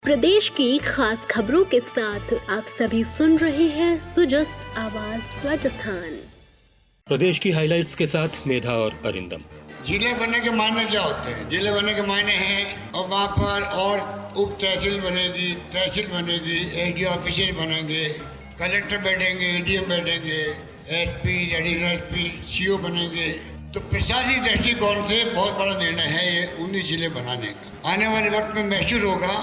प्रदेश की खास खबरों के साथ आप सभी सुन रहे हैं सुजस आवाज राजस्थान। प्रदेश की हाइलाइट्स के साथ मेधा और अरिंदम। जिले बनने के मायने क्या होते हैं? जिले बनने के मायने हैं और वहाँ पर और उप तहसील बनेगी, तहसील बनेगी, एसडी ऑफिसर बनेंगे, कलेक्टर बैठेंगे, एडीएम बैठेंगे, एसपी, एडिशनल एसपी, सीओ बनेंगे। तो प्रशासनिक दृष्टिकोण से बहुत बड़ा निर्णय है ये 19 जिले बनाने का। आने वाले वक्त में महसूस होगा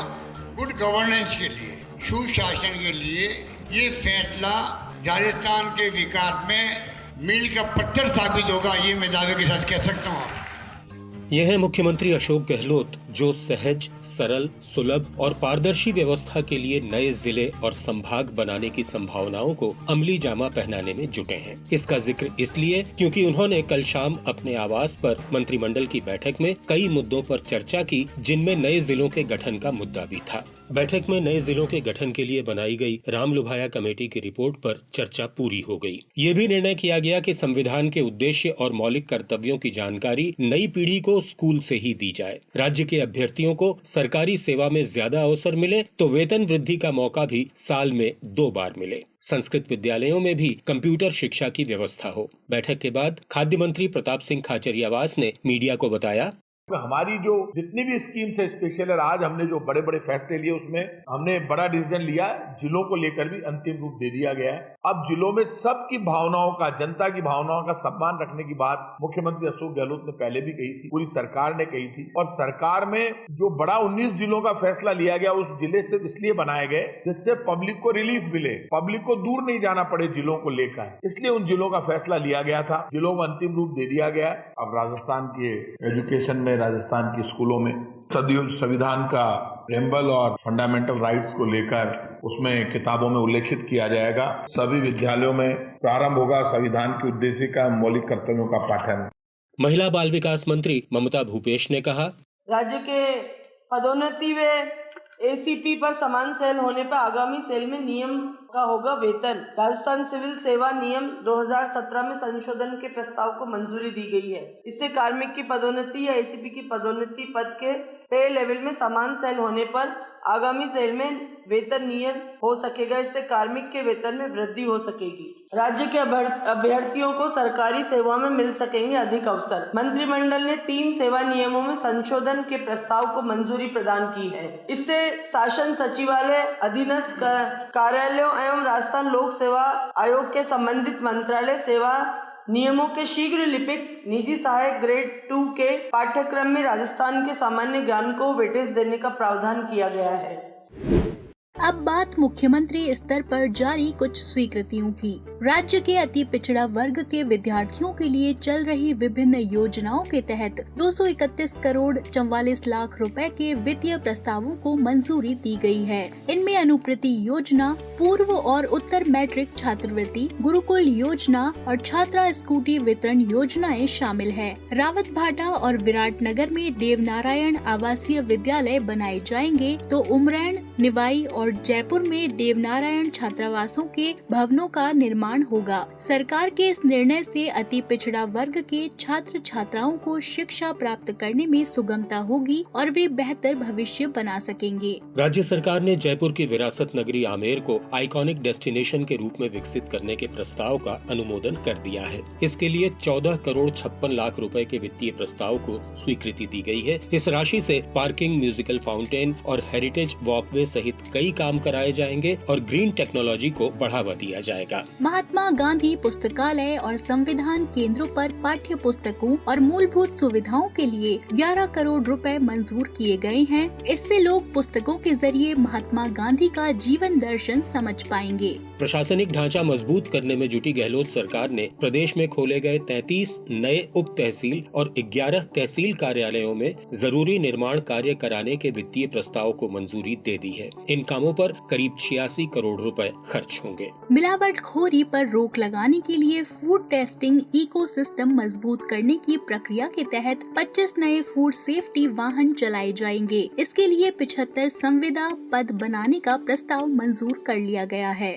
गुड गवर्नेंस के लिए, सुशासन के लिए ये फैसला राजस्थान के विकास में मील का पत्थर साबित होगा, ये मैं दावे के साथ कह सकता हूँ। यह है मुख्यमंत्री अशोक गहलोत, जो सहज, सरल, सुलभ और पारदर्शी व्यवस्था के लिए नए जिले और संभाग बनाने की संभावनाओं को अमली जामा पहनाने में जुटे हैं। इसका जिक्र इसलिए क्योंकि उन्होंने कल शाम अपने आवास पर मंत्रिमंडल की बैठक में कई मुद्दों पर चर्चा की, जिनमें नए जिलों के गठन का मुद्दा भी था। बैठक में नए जिलों के गठन के लिए बनाई गई रामलुभाया कमेटी की रिपोर्ट पर चर्चा पूरी हो गई। ये भी निर्णय किया गया कि संविधान के उद्देश्य और मौलिक कर्तव्यों की जानकारी नई पीढ़ी को स्कूल से ही दी जाए। राज्य के अभ्यर्थियों को सरकारी सेवा में ज्यादा अवसर मिले तो वेतन वृद्धि का मौका भी साल में 2 बार मिले। संस्कृत विद्यालयों में भी कंप्यूटर शिक्षा की व्यवस्था हो। बैठक के बाद खाद्य मंत्री प्रताप सिंह खाचरियावास ने मीडिया को बताया, हमारी जो जितनी भी स्कीम है स्पेशल है, आज हमने जो बड़े बड़े फैसले लिए उसमें हमने बड़ा डिसीजन लिया, जिलों को लेकर भी अंतिम रूप दे दिया गया है। अब जिलों में सबकी भावनाओं का, जनता की भावनाओं का सम्मान रखने की बात मुख्यमंत्री अशोक गहलोत ने पहले भी कही थी, पूरी सरकार ने कही थी। और सरकार में जो बड़ा 19 जिलों का फैसला लिया गया, उस जिले सिर्फ इसलिए बनाए गए जिससे पब्लिक को रिलीफ मिले, पब्लिक को दूर नहीं जाना पड़े जिलों को लेकर, इसलिए उन जिलों का फैसला लिया गया था। जिलों को अंतिम रूप दे दिया गया। अब राजस्थान के एजुकेशन में, राजस्थान के स्कूलों में संविधान का प्रेम्बल और फंडामेंटल राइट्स को लेकर उसमें किताबों में उल्लेखित किया जाएगा। सभी विद्यालयों में प्रारंभ होगा संविधान के उद्देश्य का, मौलिक कर्तव्यों का पाठन। महिला बाल विकास मंत्री ममता भूपेश ने कहा, राज्य के पदोन्नति व एसीपी पर समान सेल होने पर आगामी सेल में नियम का होगा वेतन। राजस्थान सिविल सेवा नियम 2017 में संशोधन के प्रस्ताव को मंजूरी दी गई है। इससे कार्मिक की पदोन्नति या एसीपी की पदोन्नति पद के पे लेवल में समान सेल होने पर आगामी सेल में वेतन नियत हो सकेगा। इससे कार्मिक के वेतन में वृद्धि हो सकेगी। राज्य के अभ्यर्थियों को सरकारी सेवा में मिल सकेंगे अधिक अवसर। मंत्रिमंडल ने 3 सेवा नियमों में संशोधन के प्रस्ताव को मंजूरी प्रदान की है। इससे शासन सचिवालय, अधीनस्थ कार्यालयों एवं राजस्थान लोक सेवा आयोग के संबंधित मंत्रालय सेवा नियमों के शीघ्र लिपिक निजी सहायक ग्रेड 2 के पाठ्यक्रम में राजस्थान के सामान्य ज्ञान को वेटेज देने का प्रावधान किया गया है। अब बात मुख्यमंत्री स्तर पर जारी कुछ स्वीकृतियों की। राज्य के अति पिछड़ा वर्ग के विद्यार्थियों के लिए चल रही विभिन्न योजनाओं के तहत 231 करोड़ 44 लाख रुपए के वित्तीय प्रस्तावों को मंजूरी दी गई है। इनमें अनुप्रति योजना, पूर्व और उत्तर मैट्रिक छात्रवृत्ति, गुरुकुल योजना और छात्रा स्कूटी वितरण योजनाएं शामिल है। रावत भाटा और विराटनगर में देवनारायण आवासीय विद्यालय बनाए जाएंगे तो उमरैन, निवाई और जयपुर में देवनारायण छात्रावासों के भवनों का निर्माण होगा। सरकार के इस निर्णय से अति पिछड़ा वर्ग के छात्र छात्राओं को शिक्षा प्राप्त करने में सुगमता होगी और वे बेहतर भविष्य बना सकेंगे। राज्य सरकार ने जयपुर की विरासत नगरी आमेर को आइकॉनिक डेस्टिनेशन के रूप में विकसित करने के प्रस्ताव का अनुमोदन कर दिया है। इसके लिए 14 करोड़ 56 लाख रुपए के वित्तीय प्रस्ताव को स्वीकृति दी गई है। इस राशि से पार्किंग, म्यूजिकल फाउंटेन और हेरिटेज वॉकवे सहित कई काम कराए जाएंगे और ग्रीन टेक्नोलॉजी को बढ़ावा दिया जाएगा। महात्मा गांधी पुस्तकालय और संविधान केंद्रों पर पाठ्य पुस्तकों और मूलभूत सुविधाओं के लिए 11 करोड़ रुपए मंजूर किए गए हैं। इससे लोग पुस्तकों के जरिए महात्मा गांधी का जीवन दर्शन समझ पाएंगे। प्रशासनिक ढांचा मजबूत करने में जुटी गहलोत सरकार ने प्रदेश में खोले गए 33 नए उप तहसील और 11 तहसील कार्यालयों में जरूरी निर्माण कार्य कराने के वित्तीय प्रस्ताव को मंजूरी दे दी है। इन कामों पर करीब 86 करोड़ रुपए खर्च होंगे। मिलावटखोरी पर रोक लगाने के लिए फूड टेस्टिंग इकोसिस्टम मजबूत करने की प्रक्रिया के तहत 25 नए फूड सेफ्टी वाहन चलाए जाएंगे। इसके लिए 75 संविदा पद बनाने का प्रस्ताव मंजूर कर लिया गया है।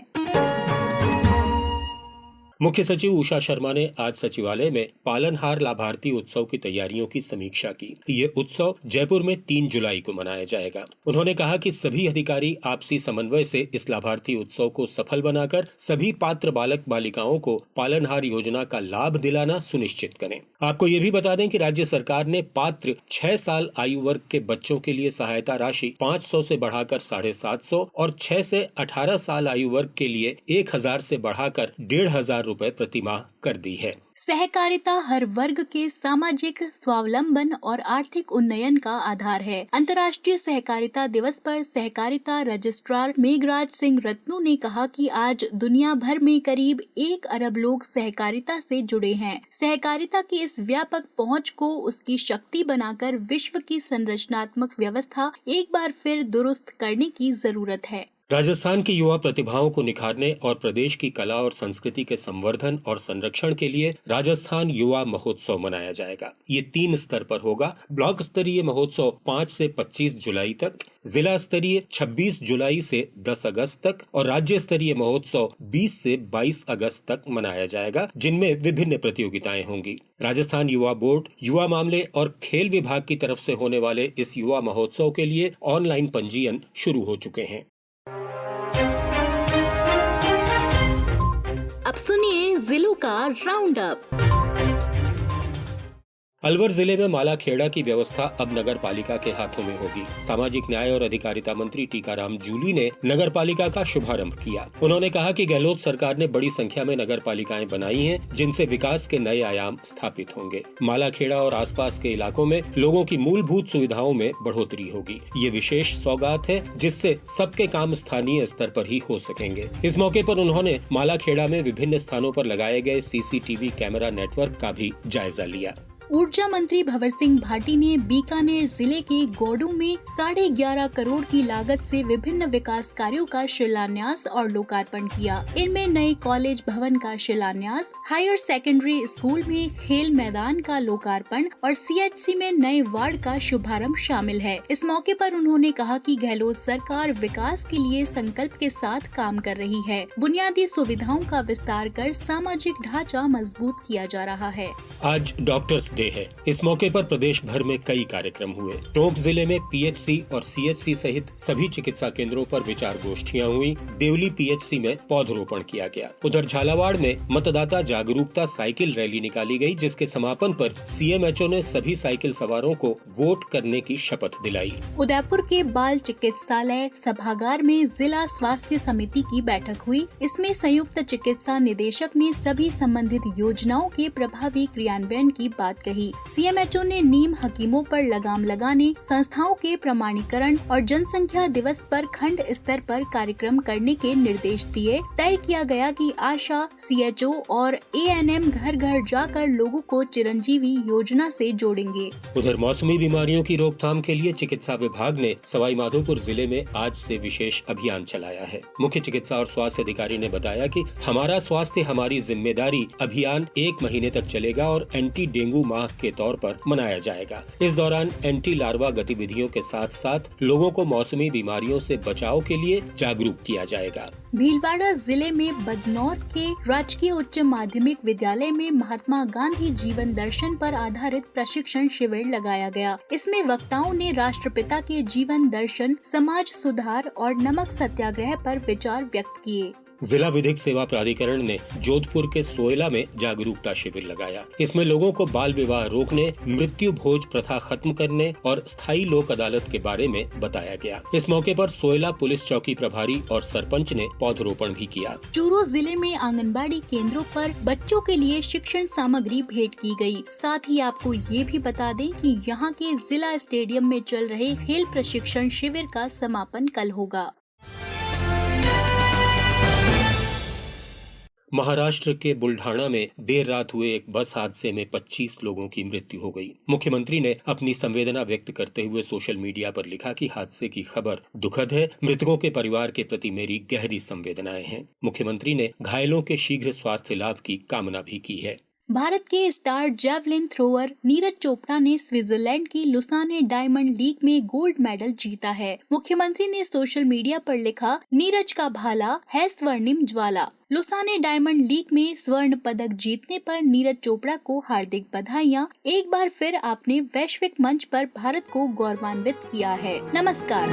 मुख्य सचिव उषा शर्मा ने आज सचिवालय में पालनहार लाभार्थी उत्सव की तैयारियों की समीक्षा की। ये उत्सव जयपुर में 3 जुलाई को मनाया जाएगा। उन्होंने कहा कि सभी अधिकारी आपसी समन्वय से इस लाभार्थी उत्सव को सफल बनाकर सभी पात्र बालक बालिकाओं को पालनहार योजना का लाभ दिलाना सुनिश्चित करें। आपको ये भी बता दें कि राज्य सरकार ने पात्र 6 साल आयु वर्ग के बच्चों के लिए सहायता राशि 500 से बढ़ाकर 750 और 6 से 18 साल आयु वर्ग के लिए 1000 से बढ़ाकर 1500 रुपए प्रति माह कर दी है। सहकारिता हर वर्ग के सामाजिक स्वावलंबन और आर्थिक उन्नयन का आधार है। अंतर्राष्ट्रीय सहकारिता दिवस पर सहकारिता रजिस्ट्रार मेघराज सिंह रत्नू ने कहा कि आज दुनिया भर में करीब 1 अरब लोग सहकारिता से जुड़े हैं। सहकारिता की इस व्यापक पहुंच को उसकी शक्ति बनाकर विश्व की संरचनात्मक व्यवस्था एक बार फिर दुरुस्त करने की जरूरत है। राजस्थान की युवा प्रतिभाओं को निखारने और प्रदेश की कला और संस्कृति के संवर्धन और संरक्षण के लिए राजस्थान युवा महोत्सव मनाया जाएगा। ये 3 स्तर पर होगा। ब्लॉक स्तरीय महोत्सव 5 से 25 जुलाई तक, जिला स्तरीय 26 जुलाई से 10 अगस्त तक और राज्य स्तरीय महोत्सव 20 से 22 अगस्त तक मनाया जाएगा, जिनमें विभिन्न प्रतियोगिताएं होंगी। राजस्थान युवा बोर्ड, युवा मामले और खेल विभाग की तरफ से होने वाले इस युवा महोत्सव के लिए ऑनलाइन पंजीयन शुरू हो चुके हैं। अब सुनिए जिलों का राउंड अप। अलवर जिले में मालाखेड़ा की व्यवस्था अब नगर पालिका के हाथों में होगी। सामाजिक न्याय और अधिकारिता मंत्री टीकाराम जूली ने नगर पालिका का शुभारंभ किया। उन्होंने कहा कि गहलोत सरकार ने बड़ी संख्या में नगर पालिकाएं बनाई हैं, जिनसे विकास के नए आयाम स्थापित होंगे। मालाखेड़ा और आसपास के इलाकों में लोगों की मूलभूत सुविधाओं में बढ़ोतरी होगी। ये विशेष सौगात है, जिससे सबके काम स्थानीय स्तर पर ही हो सकेंगे। इस मौके पर उन्होंने मालाखेड़ा में विभिन्न स्थानों पर लगाए गए CCTV कैमरा नेटवर्क का भी जायजा लिया। ऊर्जा मंत्री भंवर सिंह भाटी ने बीकानेर जिले के गोडू में 11.5 करोड़ की लागत से विभिन्न विकास कार्यों का शिलान्यास और लोकार्पण किया। इनमें नए कॉलेज भवन का शिलान्यास, हायर सेकेंडरी स्कूल में खेल मैदान का लोकार्पण और CHC में नए वार्ड का शुभारंभ शामिल है। इस मौके पर उन्होंने कहा कि गहलोत सरकार विकास के लिए संकल्प के साथ काम कर रही है। बुनियादी सुविधाओं का विस्तार कर सामाजिक ढांचा मजबूत किया जा रहा है। आज डॉक्टर्स डे है। इस मौके पर प्रदेश भर में कई कार्यक्रम हुए। टोंक जिले में PHC और CHC सहित सभी चिकित्सा केंद्रों पर विचार गोष्ठियां हुई। देवली PHC में पौधरोपण किया गया। उधर झालावाड़ में मतदाता जागरूकता साइकिल रैली निकाली गई, जिसके समापन पर CMHO ने सभी साइकिल सवारों को वोट करने की शपथ दिलाई। उदयपुर के बाल चिकित्सालय सभागार में जिला स्वास्थ्य समिति की बैठक हुई। इसमें संयुक्त चिकित्सा निदेशक ने सभी संबंधित योजनाओं के प्रभावी क्रियान्वयन की बात कही। CMHO ने नीम हकीमों पर लगाम लगाने, संस्थाओं के प्रमाणीकरण और जनसंख्या दिवस पर खंड स्तर पर कार्यक्रम करने के निर्देश दिए। तय किया गया कि आशा, CHO और ANM घर घर जाकर लोगों को चिरंजीवी योजना से जोड़ेंगे। उधर मौसमी बीमारियों की रोकथाम के लिए चिकित्सा विभाग ने सवाई माधोपुर जिले में आज से विशेष अभियान चलाया है। मुख्य चिकित्सा और स्वास्थ्य अधिकारी ने बताया कि हमारा स्वास्थ्य हमारी जिम्मेदारी अभियान 1 महीने तक चलेगा और एंटी डेंगू माह के तौर पर मनाया जाएगा। इस दौरान एंटी लार्वा गतिविधियों के साथ साथ लोगों को मौसमी बीमारियों से बचाव के लिए जागरूक किया जाएगा। भीलवाड़ा जिले में बदनौर के राजकीय उच्च माध्यमिक विद्यालय में महात्मा गांधी जीवन दर्शन पर आधारित प्रशिक्षण शिविर लगाया गया। इसमें वक्ताओं ने राष्ट्रपिता के जीवन दर्शन, समाज सुधार और नमक सत्याग्रह पर विचार व्यक्त किए। जिला विधिक सेवा प्राधिकरण ने जोधपुर के सोयला में जागरूकता शिविर लगाया। इसमें लोगों को बाल विवाह रोकने, मृत्यु भोज प्रथा खत्म करने और स्थायी लोक अदालत के बारे में बताया गया। इस मौके पर सोयला पुलिस चौकी प्रभारी और सरपंच ने पौधरोपण भी किया। चूरू जिले में आंगनबाड़ी केंद्रों पर बच्चों के लिए शिक्षण सामग्री भेंट की गई। साथ ही आपको ये भी बता दें कि यहाँ के जिला स्टेडियम में चल रहे खेल प्रशिक्षण शिविर का समापन कल होगा। महाराष्ट्र के बुल्ढाना में देर रात हुए एक बस हादसे में 25 लोगों की मृत्यु हो गई। मुख्यमंत्री ने अपनी संवेदना व्यक्त करते हुए सोशल मीडिया पर लिखा कि हादसे की खबर दुखद है। मृतकों के परिवार के प्रति मेरी गहरी संवेदनाएं हैं। मुख्यमंत्री ने घायलों के शीघ्र स्वास्थ्य लाभ की कामना भी की है। भारत के star javelin thrower Neeraj Chopra ने स्विट्जरलैंड की लुसाने डायमंड लीग में गोल्ड मेडल जीता है। मुख्यमंत्री ने सोशल मीडिया पर लिखा, नीरज का भाला है स्वर्णिम ज्वाला। लुसाने डायमंड लीग में स्वर्ण पदक जीतने पर नीरज चोपड़ा को हार्दिक बधाइयां। एक बार फिर आपने वैश्विक मंच पर भारत को गौरवान्वित किया है। नमस्कार।